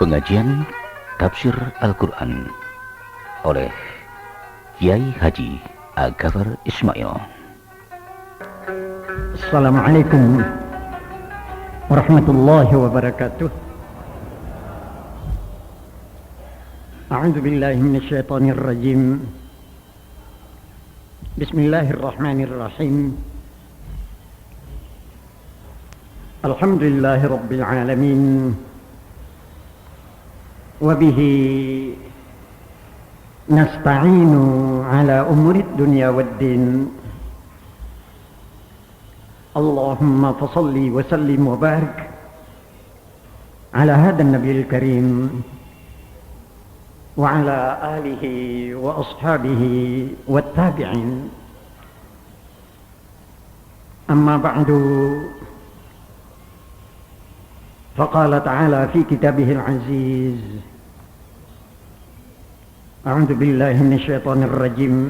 Pengajian Tafsir Al-Quran oleh Kiai Haji Agafar Ismail. Assalamualaikum warahmatullahi wabarakatuh. A'udzu billahi minasyaitonir rajim. Bismillahirrahmanirrahim. Alhamdulillahi rabbil alamin. وبه نستعين على أمور الدنيا والدين اللهم فصل وسلم وبارك على هذا النبي الكريم وعلى آله وأصحابه والتابعين. أما بعد، فقال تعالى في كتابه العزيز: أعوذ بالله من الشيطان الرجيم.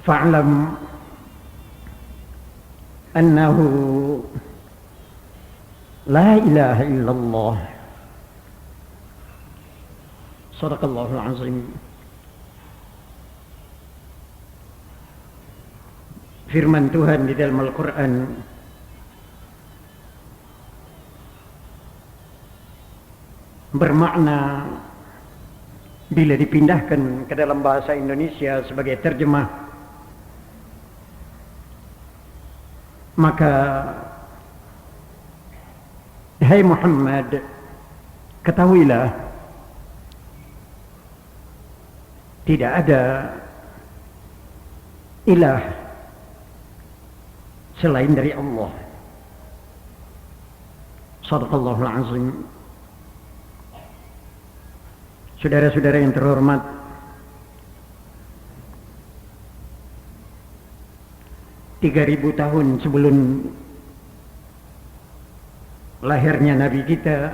فاعلم أنه لا إله إلا الله. صدق الله العظيم. Firman Tuhan di dalam Al-Quran bermakna bila dipindahkan ke dalam bahasa Indonesia sebagai terjemah, maka hai Muhammad, ketahuilah tidak ada ilah selain dari Allah. Shadaqallahul azim. Saudara-saudara yang terhormat, tiga 3.000 tahun sebelum lahirnya Nabi kita,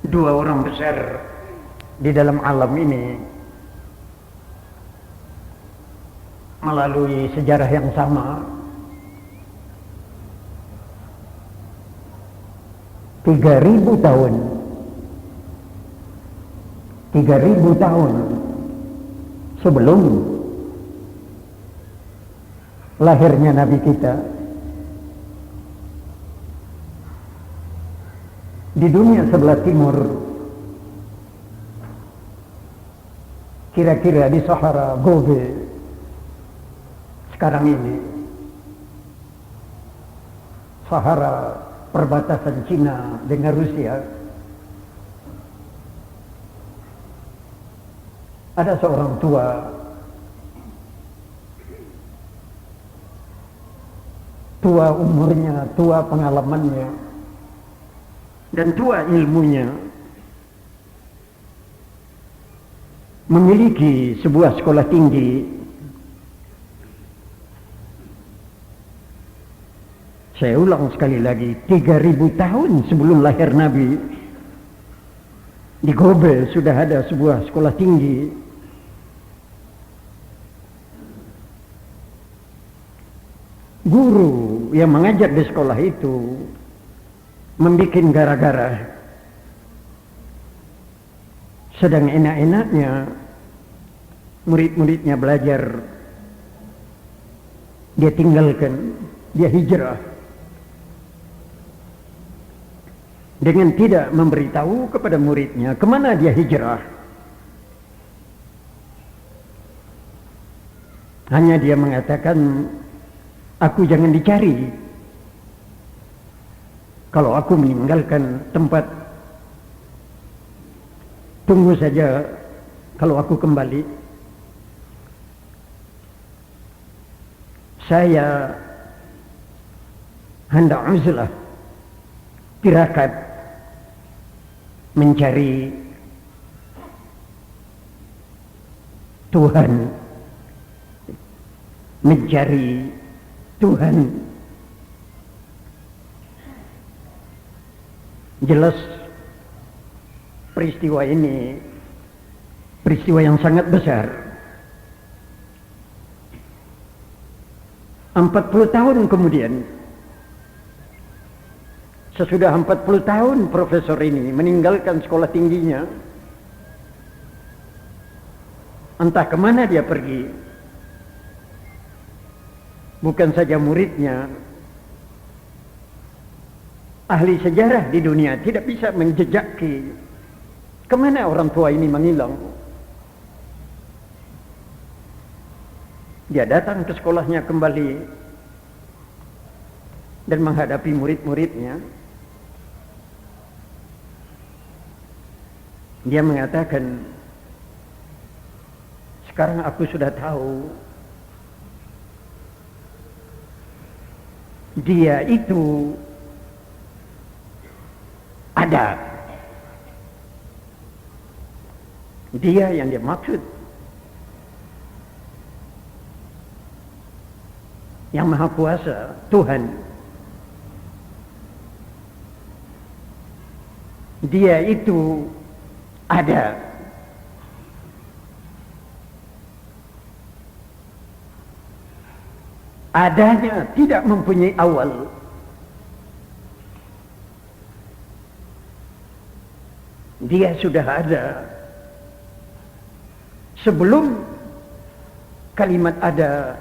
dua orang besar di dalam alam ini melalui sejarah yang sama. 3.000 tahun 3.000 tahun sebelum lahirnya Nabi kita, di dunia sebelah timur, kira-kira di Sahara Gobi sekarang ini, Sahara perbatasan Cina dengan Rusia, ada seorang tua umurnya, tua pengalamannya, dan tua ilmunya, memiliki sebuah sekolah tinggi. Saya ulang sekali lagi, 3.000 tahun sebelum lahir Nabi, di Gobe sudah ada sebuah sekolah tinggi. Guru yang mengajar di sekolah itu membuat gara-gara, sedang enak-enaknya murid-muridnya belajar, dia tinggalkan, dia hijrah dengan tidak memberitahu kepada muridnya kemana dia hijrah. Hanya dia mengatakan, aku jangan dicari. Kalau aku meninggalkan tempat, tunggu saja kalau aku kembali. Saya hendak uzlah, tirakat, mencari Tuhan, mencari Tuhan. Jelas peristiwa ini peristiwa yang sangat besar. 40 tahun kemudian Sesudah 40 tahun profesor ini meninggalkan sekolah tingginya. Entah kemana dia pergi. Bukan saja muridnya, ahli sejarah di dunia tidak bisa menjejaki kemana orang tua ini menghilang. Dia datang ke sekolahnya kembali dan menghadapi murid-muridnya. Dia mengatakan, sekarang aku sudah tahu dia itu ada. Dia yang dia maksud, yang Maha Kuasa, Tuhan. Dia itu ada. Adanya tidak mempunyai awal. Dia sudah ada sebelum kalimat ada.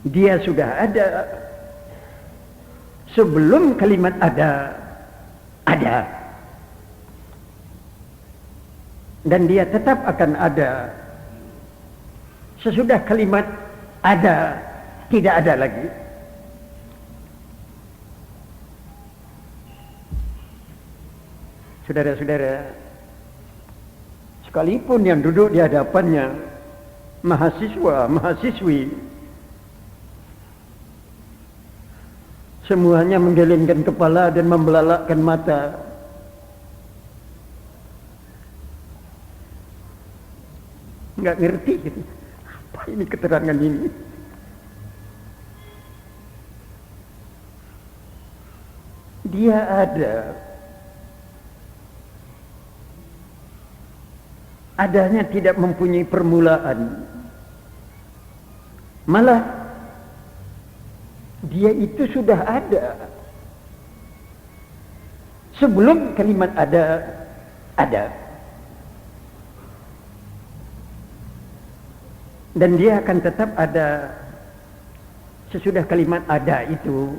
Dia sudah ada sebelum kalimat ada. Dan dia tetap akan ada sesudah kalimat ada tidak ada lagi. Saudara-saudara, sekalipun yang duduk di hadapannya mahasiswa, mahasiswi, semuanya menggelengkan kepala dan membelalakkan mata. Nggak ngerti apa ini keterangan ini. Dia ada. Adanya tidak mempunyai permulaan. Malah dia itu sudah ada sebelum kalimat ada. Dan dia akan tetap ada sesudah kalimat ada itu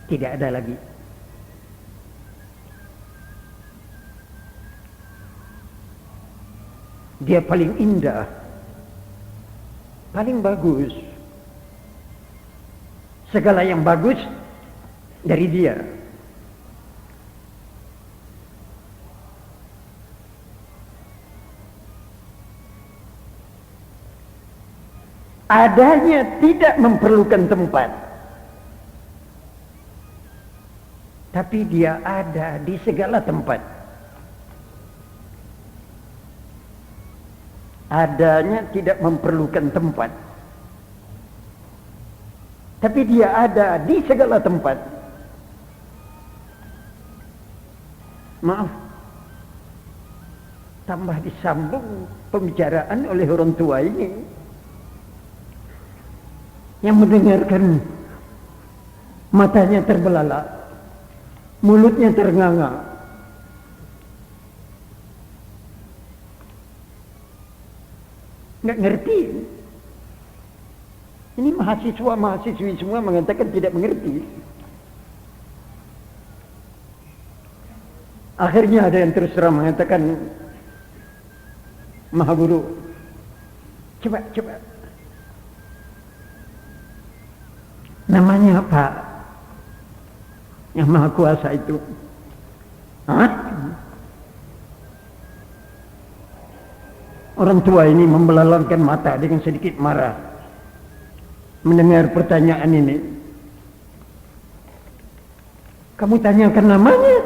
tidak ada lagi. Dia paling indah, paling bagus. Segala yang bagus dari dia. Adanya tidak memerlukan tempat, tapi dia ada di segala tempat. Adanya tidak memerlukan tempat, tapi dia ada di segala tempat. Maaf, tambah disambung pembicaraan oleh orang tua ini yang mendengarkan, matanya terbelalak, mulutnya ternganga. Nggak ngerti. Ini mahasiswa-mahasiswi semua mengatakan tidak mengerti. Akhirnya ada yang terus terang mengatakan, Maha Guru, coba. Namanya apa? Yang Maha Kuasa itu. Hah? Orang tua ini membelalangkan mata dengan sedikit marah mendengar pertanyaan ini. Kamu tanyakan namanya?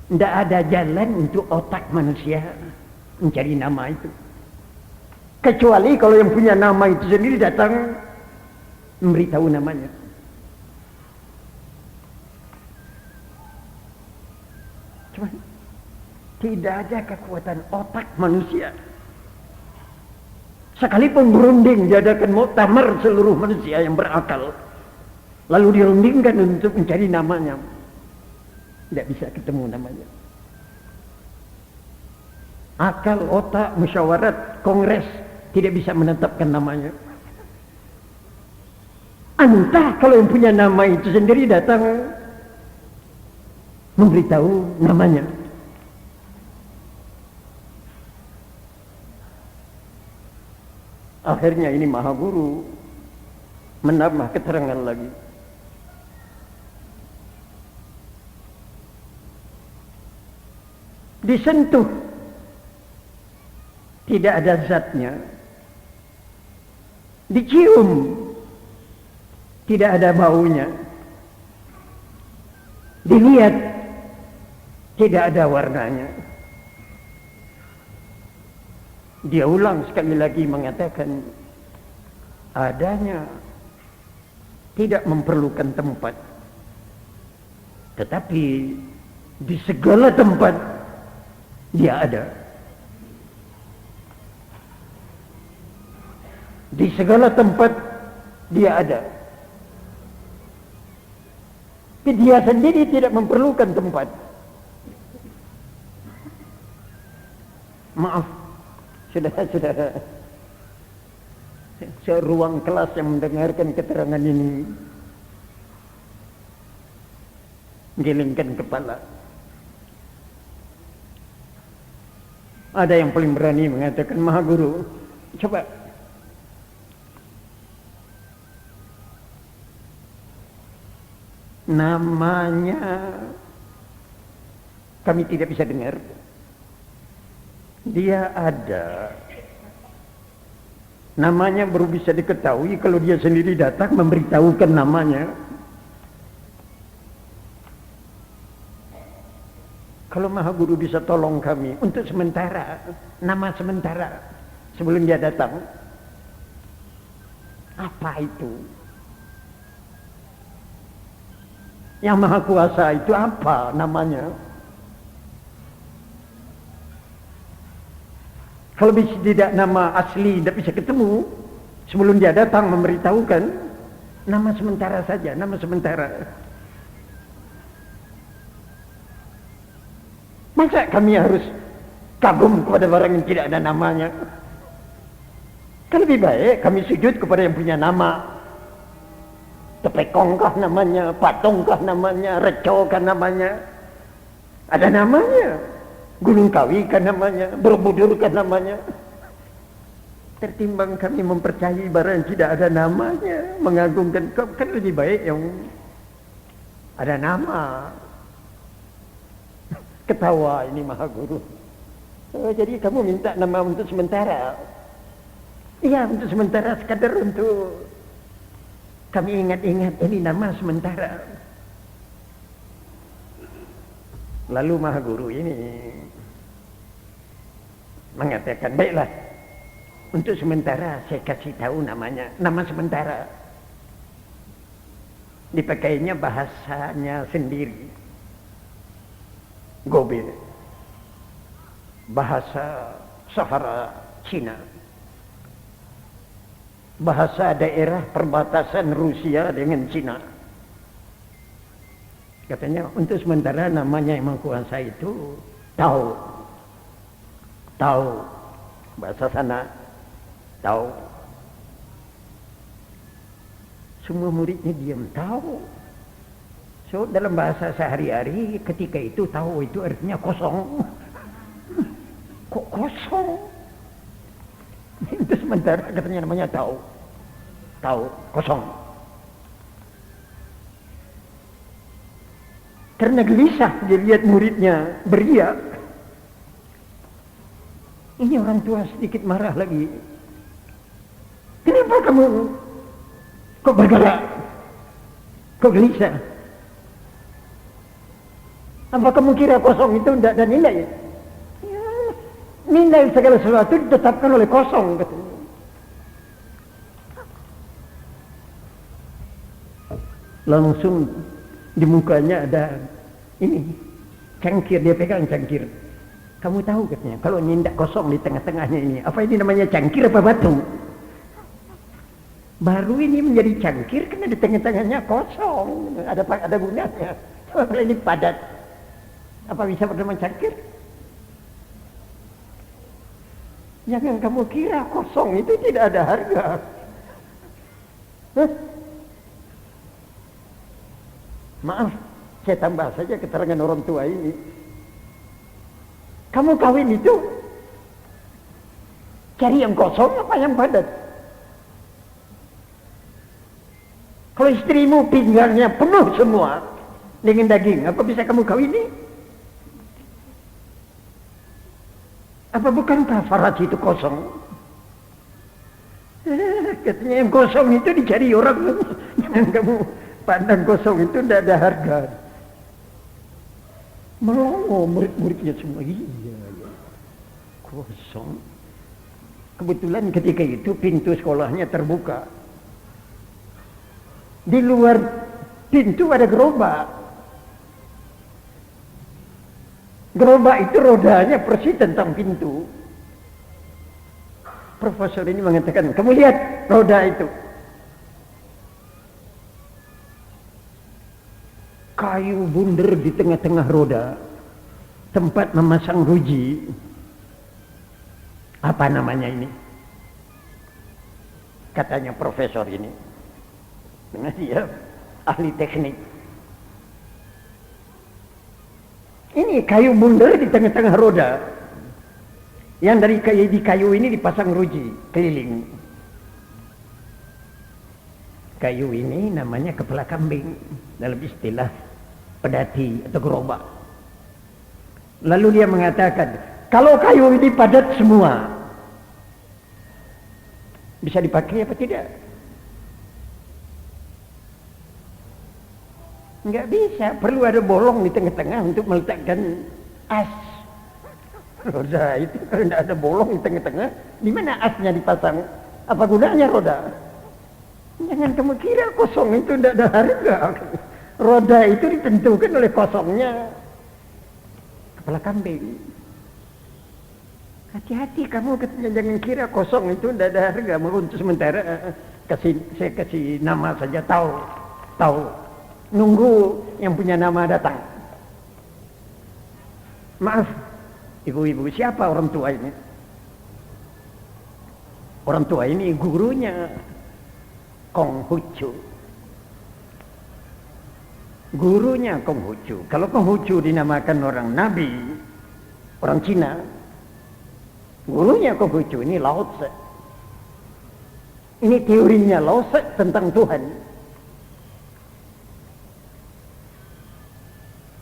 Tidak ada jalan untuk otak manusia mencari nama itu. Kecuali kalau yang punya nama itu sendiri datang memberitahu namanya. Cuma tidak ada kekuatan otak manusia Sekalipun berunding diadakan muktamar seluruh manusia yang berakal, lalu dirundingkan untuk mencari namanya, tidak bisa ketemu namanya. Akal, otak, musyawarat, kongres tidak bisa menetapkan namanya. Entah kalau yang punya nama itu sendiri datang memberitahu namanya. Akhirnya ini Maha Guru menambah keterangan lagi. Disentuh tidak ada zatnya, dicium tidak ada baunya, dilihat tidak ada warnanya. Dia ulang sekali lagi mengatakan, adanya tidak memerlukan tempat, tetapi di segala tempat dia ada. Di segala tempat dia ada. Tapi dia sendiri tidak memerlukan tempat. Maaf, saudara-saudara, seruang kelas yang mendengarkan keterangan ini gelengkan kepala. Ada yang paling berani mengatakan, Maha Guru, coba namanya kami tidak bisa dengar. Dia ada. Namanya baru bisa diketahui kalau dia sendiri datang memberitahukan namanya. Kalau Maha Guru bisa tolong kami untuk sementara, nama sementara sebelum dia datang. Apa itu? Yang Maha Kuasa itu apa namanya? Kalau bisa tidak nama asli, tidak bisa ketemu, sebelum dia datang memberitahukan, nama sementara saja, nama sementara. Masa kami harus kagum kepada barang yang tidak ada namanya? Kan lebih baik kami sujud kepada yang punya nama. Tepekongkah namanya, patongkah namanya, recokah namanya. Ada namanya. Gunung Kawi kan namanya, Borobudur kan namanya. Tertimbang kami mempercayai barang yang tidak ada namanya, mengagungkan, kan lebih baik yang ada nama. Ketawa ini Maha Guru. Oh, jadi kamu minta nama untuk sementara? Iya, untuk sementara, sekadar untuk kami ingat-ingat ini nama sementara. Lalu Maha Guru ini mengatakan, baiklah, untuk sementara saya kasih tahu namanya, nama sementara. Dipakainya bahasanya sendiri. Gobe, bahasa Sahara Cina, bahasa daerah perbatasan Rusia dengan Cina. Katanya untuk sementara namanya yang Maha Kuasa itu tahu, bahasa sana tahu. Semua muridnya diam, tahu. So dalam bahasa sehari-hari ketika itu tahu itu artinya kosong. Kok kosong? Itu sementara katanya namanya tahu kosong. Karena gelisah dia lihat muridnya beriak. Ini orang tua sedikit marah lagi. Kenapa kamu kok bergerak? Kok gelisah? Apa kamu kira kosong itu tidak ada nilai? Ya, nilai segala sesuatu ditetapkan oleh kosong, katanya. Langsung di mukanya ada ini cangkir, dia pegang cangkir. Kamu tahu katanya, kalau ini tidak kosong di tengah-tengahnya ini, apa ini namanya cangkir apa batu? Baru ini menjadi cangkir karena di tengah-tengahnya kosong, ada gunanya. Kalau ini padat, apa bisa bernama cangkir? Jangan kamu kira kosong itu tidak ada harga. Hah? Maaf, saya tambah saja keterangan orang tua ini. Kamu kawin itu cari yang kosong apa yang padat? Kalau istrimu pinggangnya penuh semua dengan daging, apa bisa kamu kawini? Apa bukankah faraj itu kosong? Katanya yang kosong itu dicari orang. Jangan kamu pandang kosong itu tidak ada harga. Melongo murid-muridnya semua. Iya. Kosong. Kebetulan ketika itu pintu sekolahnya terbuka. Di luar pintu ada gerobak. Gerobak itu rodanya persis tentang pintu. Profesor ini mengatakan, kamu lihat roda itu. Kayu bundar di tengah-tengah roda. Tempat memasang ruji. Apa namanya ini? Katanya profesor ini. Karena dia ahli teknik. Ini kayu bundar di tengah-tengah roda. Yang dari kayu ini dipasang ruji keliling. Kayu ini namanya kepala kambing dalam istilah pedati atau gerobak. Lalu dia mengatakan, kalau kayu ini padat semua, bisa dipakai apa tidak? Enggak bisa, perlu ada bolong di tengah-tengah untuk meletakkan as. Roda itu kalau tidak ada bolong di tengah-tengah, di mana asnya dipasang? Apa gunanya roda? Jangan kamu kira kosong itu tidak ada harga. Roda itu ditentukan oleh kosongnya kepala kambing. Hati-hati kamu, jangan kira kosong itu tidak ada harga. Untuk sementara saya kasih nama saja, tahu. Nunggu yang punya nama datang. Maaf, ibu-ibu, siapa orang tua ini? Orang tua ini gurunya Konghucu. Gurunya Konghucu. Kalau Konghucu dinamakan orang Nabi, orang Cina, gurunya Konghucu ini Lao Tse. Ini teorinya Lao Tse tentang Tuhan.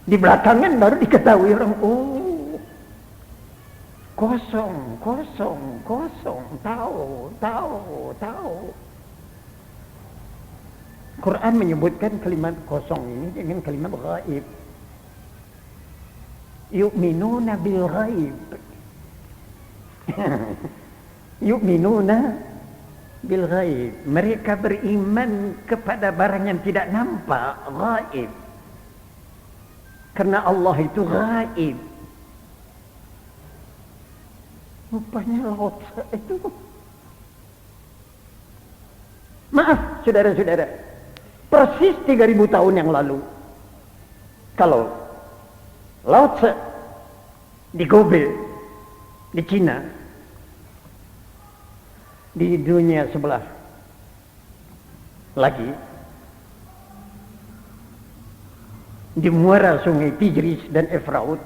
Di belakangan baru diketahui orang, oh, kosong, tahu. Quran menyebutkan kalimat kosong ini dengan kalimat ghaib. Yu'minuna bil ghaib. Yu'minuna bil ghaib. Mereka beriman kepada barang yang tidak nampak, ghaib. Karena Allah itu ghaib. Rupanya laut itu. Maaf, saudara-saudara. Persis 3000 tahun yang lalu. Kalau Lao Tse di Gobe, di Cina, di dunia sebelah lagi, di muara sungai Tigris dan Efraut,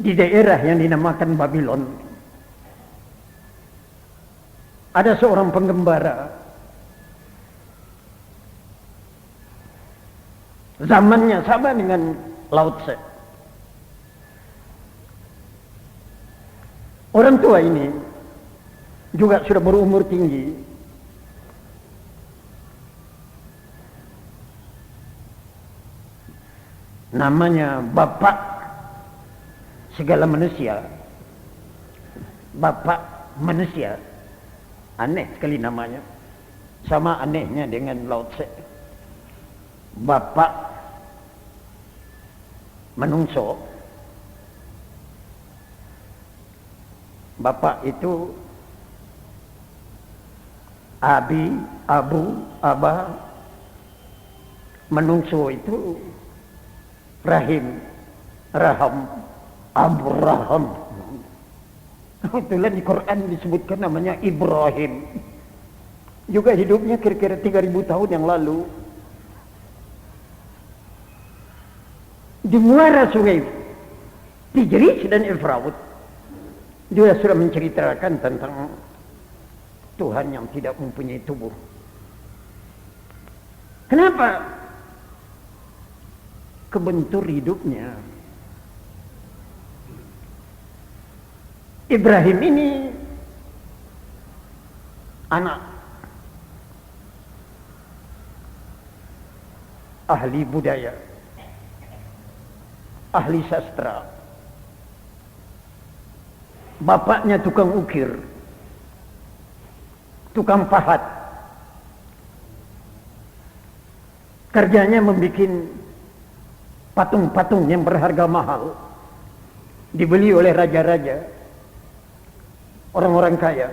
di daerah yang dinamakan Babylon, ada seorang penggembara. Zamannya sama dengan Lao Tse. Orang tua ini juga sudah berumur tinggi. Namanya Bapak segala manusia. Bapak manusia. Aneh sekali namanya. Sama anehnya dengan Lao Tse. Bapak menungso. Bapak itu abi, abu, aba. Menungso itu rahim, raham, Abraham. Itulah di Quran disebutkan namanya Ibrahim. Juga hidupnya kira-kira 3000 tahun yang lalu. Di muara sungai Tigris dan Efraut, dia sudah menceritakan tentang Tuhan yang tidak mempunyai tubuh. Kenapa kebentur hidupnya? Ibrahim ini anak ahli budaya, ahli sastra. Bapaknya tukang ukir, tukang pahat. Kerjanya membuat patung-patung yang berharga mahal, dibeli oleh raja-raja, orang-orang kaya.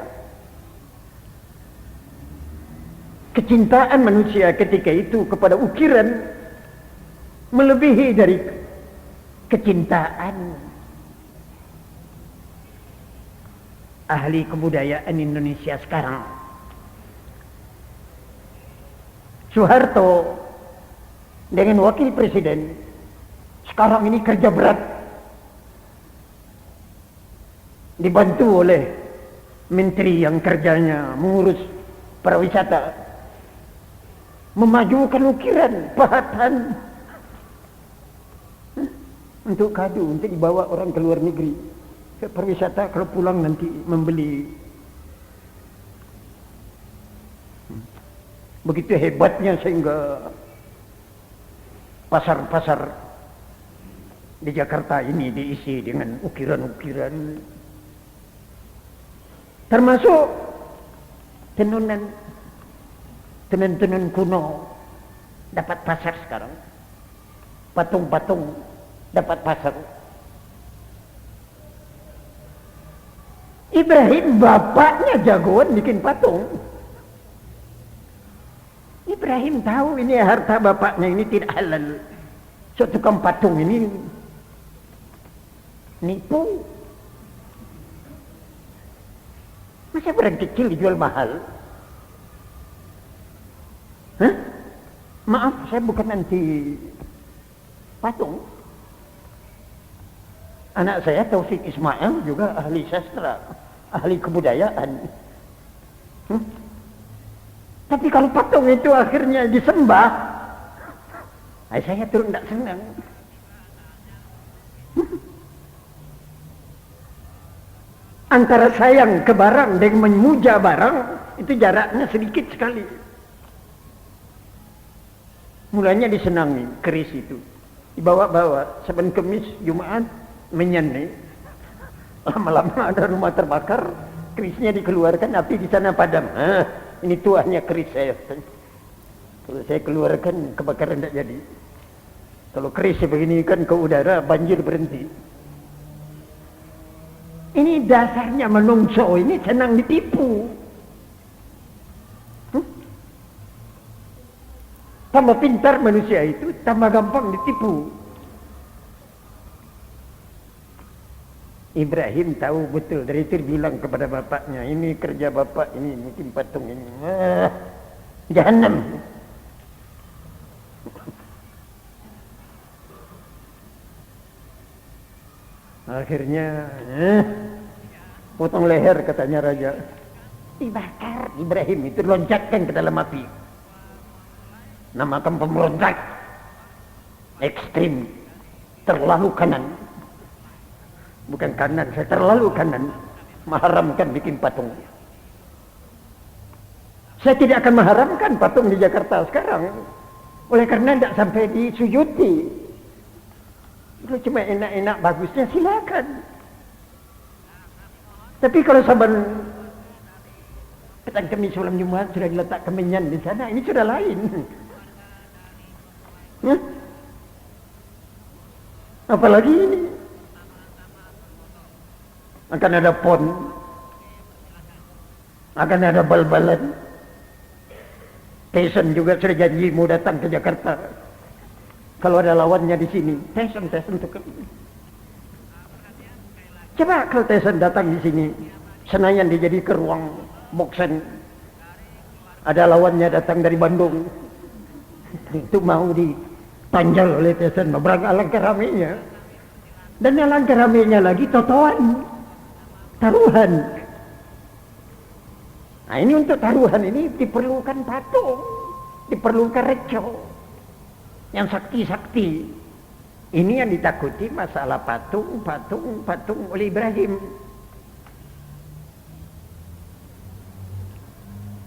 Kecintaan manusia ketika itu kepada ukiran melebihi dari kecintaan ahli kebudayaan Indonesia sekarang. Soeharto dengan wakil presiden sekarang ini kerja berat, dibantu oleh menteri yang kerjanya mengurus pariwisata, memajukan ukiran, pahatan untuk kado, untuk dibawa orang ke luar negeri, ke pariwisata, kalau pulang nanti membeli. Begitu hebatnya sehingga pasar-pasar di Jakarta ini diisi dengan ukiran-ukiran, termasuk tenunan kuno dapat pasar sekarang, patung-patung dapat pasar. Ibrahim bapaknya jagoan bikin patung. Ibrahim tahu ini harta bapaknya ini tidak halal. So tukang patung ini nipu. Masa barang kecil dijual mahal? Hah? Maaf, saya bukan anti patung. Anak saya Taufik Ismail juga ahli sastra, ahli kebudayaan. Tapi kalau patung itu akhirnya disembah, saya turun tidak senang. Antara sayang ke barang dengan memuja barang itu jaraknya sedikit sekali. Mulanya disenangi keris itu, dibawa-bawa Saban Kemis Jumat menyanyi. Lama-lama ada rumah terbakar, kerisnya dikeluarkan, api di sana padam. Ini tuahnya keris saya. Kalau saya keluarkan kebakaran tidak jadi. Kalau keris begini kan ke udara, banjir berhenti. Ini dasarnya menungso ini senang ditipu. Tambah pintar manusia itu, tambah gampang ditipu. Ibrahim tahu betul, dari itu bilang kepada bapaknya, ini kerja bapak ini, bikin patung ini. Jahannam. Akhirnya potong leher katanya raja, dibakar. Ibrahim itu loncatkan ke dalam api. Namakan pemberontak ekstrim, terlalu kanan. Bukan kanan, saya terlalu kanan, mengharamkan bikin patung. Saya tidak akan mengharamkan patung di Jakarta sekarang, oleh karena tidak sampai disujuti. Kalau cuma enak-enak bagusnya silakan. Tapi kalau Saban petang Kamis malam Jumat sudah diletak kemenyan di sana, ini sudah lain. Apalagi ini. Akan ada pon. Akan ada bal-balan. Tyson juga sudah janji mau datang ke Jakarta. Kalau ada lawannya di sini, Tyson tuh. Coba kalau Tyson datang di sini, Senayan dijadi ke ruang boksen. Ada lawannya datang dari Bandung. Itu mau dipanjal oleh Tyson, alangkah ramenya. Dan alangkah ramenya lagi totoan, taruhan. Nah ini untuk taruhan ini diperlukan patung, diperlukan reco yang sakti-sakti. Ini yang ditakuti masalah patung oleh Ibrahim.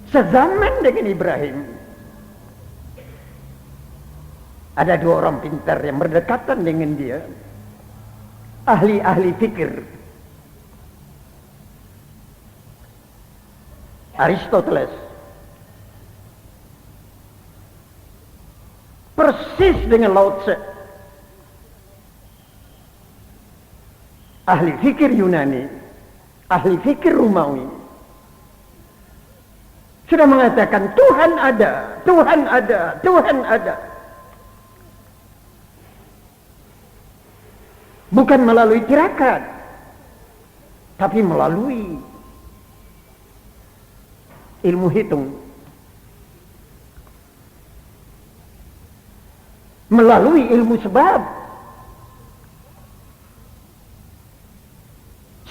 Sezaman dengan Ibrahim, ada dua orang pintar yang berdekatan dengan dia, ahli-ahli fikir. Aristoteles persis dengan Lao Tse, ahli fikir Yunani, ahli fikir Romawi, sudah mengatakan Tuhan ada, Tuhan ada, Tuhan ada. Bukan melalui tirakat, tapi melalui ilmu hitung, melalui ilmu sebab.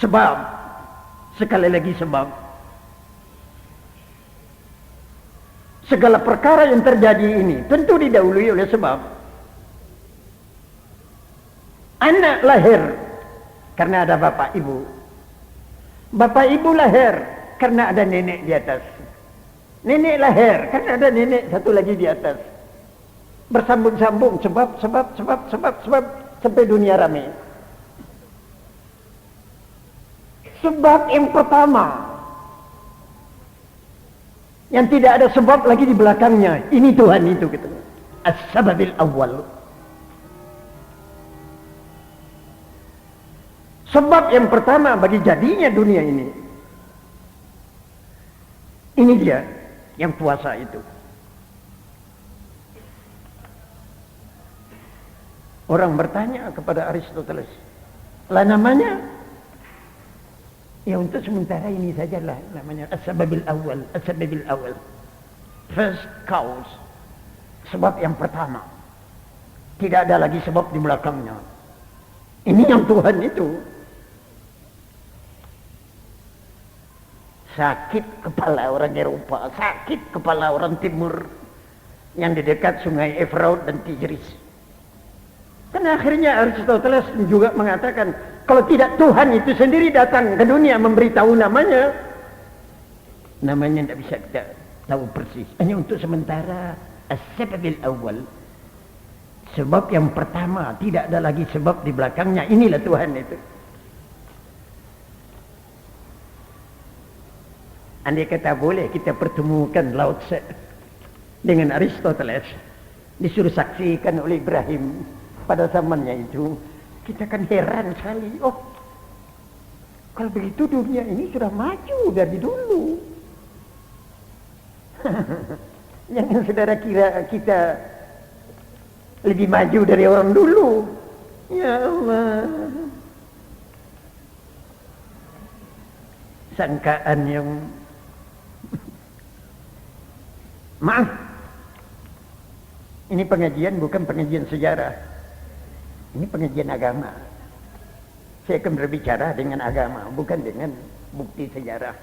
Sebab, sekali lagi sebab. Segala perkara yang terjadi ini tentu didahului oleh sebab. Anak lahir karena ada bapak ibu. Bapak ibu lahir karena ada nenek di atas. Nenek lahir karena ada nenek satu lagi di atas. Bersambung-sambung sebab sampai dunia ramai. Sebab yang pertama yang tidak ada sebab lagi di belakangnya, ini Tuhan itu gitu. As-sababil awal. Sebab yang pertama bagi jadinya dunia ini. Ini dia yang puasa itu. Orang bertanya kepada Aristoteles, lah namanya? Ya untuk sementara ini sajalah namanya as-sababil awal, as-sababil awal. First cause, sebab yang pertama. Tidak ada lagi sebab di belakangnya. Ini yang Tuhan itu. Sakit kepala orang Eropa, sakit kepala orang Timur yang di dekat sungai Efraut dan Tigris. Kan akhirnya Aristoteles juga mengatakan, kalau tidak Tuhan itu sendiri datang ke dunia memberitahu namanya tidak bisa kita tahu persis. Hanya untuk sementara, as-sababil awal, sebab yang pertama, tidak ada lagi sebab di belakangnya. Inilah Tuhan itu. Andai kata boleh kita pertemukan Lao Tse dengan Aristoteles, disuruh saksikan oleh Ibrahim pada zamannya itu, kita kan heran sekali. Oh, kalau begitu dunia ini sudah maju dari dulu. Jangan saudara kira kita lebih maju dari orang dulu. Ya Allah, sangkaan yang maaf, ini pengajian bukan pengajian sejarah, ini pengajian agama. Saya akan berbicara dengan agama, bukan dengan bukti sejarah.